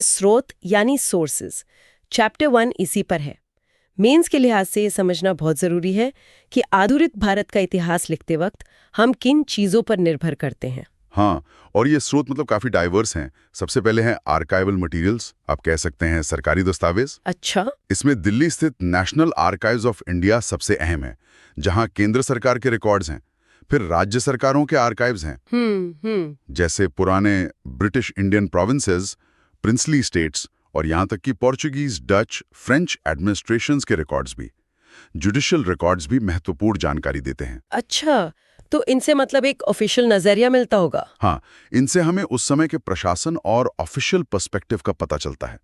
स्रोत यानी sources. Chapter 1 इसी पर है। मेंस के लिहाज से ये समझना बहुत ज़रूरी है कि आधुनिक भारत का इतिहास लिखते वक्त हम किन चीज़ों पर निर्भर करते हैं। हाँ, और ये स्रोत मतलब काफी डाइवर्स हैं। सबसे पहले हैं आर्काइवल मटेरियल्स, आप कह सकते हैं सरकारी दस्तावेज। अच्छा। इसमें दिल्ली स्थित नेशनल आर्काइव्स ऑफ इंडिया सबसे अहम है, जहां केंद्र सरकार के रिकॉर्ड्स हैं। फिर राज्य सरकारों के आर्काइव्स हैं, जैसे पुराने British Indian provinces, princely states और यहाँ तक कि पोर्चुगीज, डच, फ्रेंच एडमिनिस्ट्रेशंस के रिकॉर्ड्स भी। जुडिशियल रिकॉर्ड्स भी महत्वपूर्ण जानकारी देते हैं। अच्छा, तो इनसे मतलब एक ऑफिशियल नजरिया मिलता होगा। हाँ, इनसे हमें उस समय के प्रशासन और ऑफिशियल पर्सपेक्टिव का पता चलता है।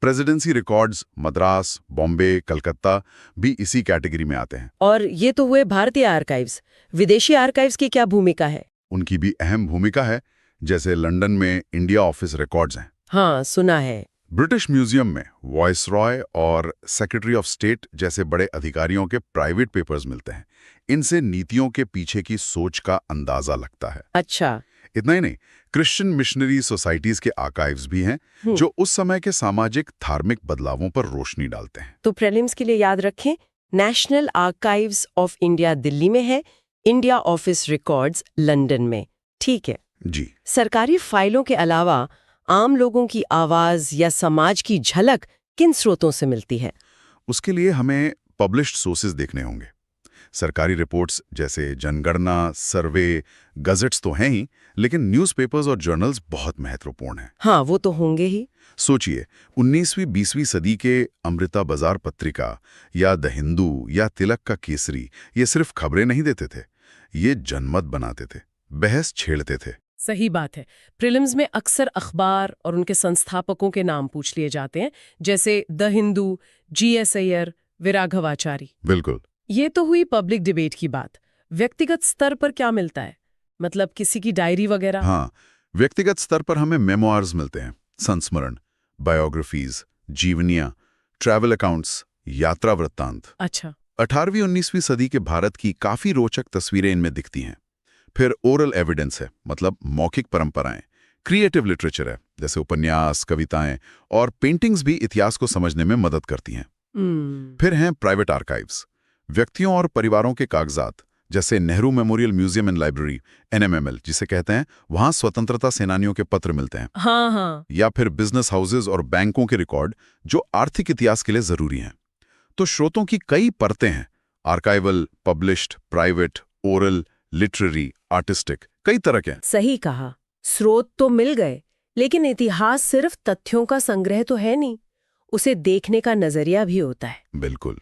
प्रेसिडेंसी रिकॉर्ड्स मद्रास, बॉम्बे, कलकत्ता भी इसी कैटेगरी में आते हैं। और ये तो हुए भारतीय आर्काइव्स। विदेशी आर्काइव्स की क्या भूमिका है? उनकी भी अहम भूमिका है, जैसे लंदन में इंडिया ऑफिस रिकॉर्ड्स हैं। हाँ, सुना है। ब्रिटिश म्यूजियम में वॉइसरॉय और सेक्रेटरी ऑफ स्टेट जैसे बड़े अधिकारियों के प्राइवेट पेपर्स मिलते हैं। इनसे नीतियों के पीछे की सोच का अंदाजा लगता है। अच्छा। इतना ही नहीं, क्रिश्चियन मिशनरी सोसाइटीज के आर्काइव्स भी हैं, जो उस समय के सामाजिक धार्मिक बदलावों पर रोशनी डालते हैं। तो प्रीलिम्स के लिए याद रखें, national archives of India Delhi में है, इंडिया ऑफिस रिकॉर्ड्स लंदन में। ठीक है। जी। सरकारी फाइलों के अलावा आम लोगों की आवाज या समाज की झलक किन स्रोतों से मिलती है? उसके लिए हमें पब्लिश्ड सोर्सेज देखने होंगे। सरकारी रिपोर्ट्स जैसे जनगणना, सर्वे, गजेट्स तो हैं ही, लेकिन न्यूज़पेपर्स और जर्नल्स बहुत महत्वपूर्ण हैं। हाँ, वो तो होंगे ही। सोचिए, 19वीं-20वीं सदी के अमृता बाजार पत्रिका या द हिंदू या तिलक का केसरी ये सिर्फ खबरें नहीं देते थे, ये जनमत बनाते थे, बहस छेड़ते थे। सही बात है। प्रीलिम्स में अक्सर अखबार और उनके संस्थापकों के नाम पूछ लिए जाते हैं, जैसे द हिंदू, जी.एस. अय्यर, विराघवाचारी। बिल्कुल। ये तो हुई पब्लिक डिबेट की बात। व्यक्तिगत स्तर पर क्या मिलता है? मतलब किसी की डायरी वगैरह? हाँ, व्यक्तिगत स्तर पर हमें मेमोआर्स मिलते हैं, संस्मरण, बायोग्राफीज, जीवनियां, ट्रैवल अकाउंट्स, यात्रा वृत्तांत। अच्छा। 18वीं-19वीं सदी के भारत की काफी रोचक तस्वीरें इनमें दिखती हैं। फिर ओरल एविडेंस है, मतलब मौखिक परंपराएं। क्रिएटिव लिटरेचर है, जैसे उपन्यास, कविताएं और पेंटिंग्स भी इतिहास को समझने में मदद करती हैं। फिर हैं प्राइवेट आर्काइव्स, व्यक्तियों और परिवारों के कागजात, जैसे Nehru memorial museum and library, NMML जिसे कहते हैं, वहां स्वतंत्रता सेनानियों के पत्र मिलते हैं। हाँ हाँ। या फिर बिजनेस हाउसेज और बैंकों के रिकॉर्ड, जो आर्थिक इतिहास के लिए जरूरी हैं। तो स्रोतों की कई परतें हैं, archival, published, private, oral, literary, artistic, कई तरह के हैं। सही कहा। स्रोत तो मिल गए, लेकिन इतिहास सिर्फ तथ्यों का संग्रह तो है नहीं, उसे देखने का नजरिया भी होता है। बिल्कुल।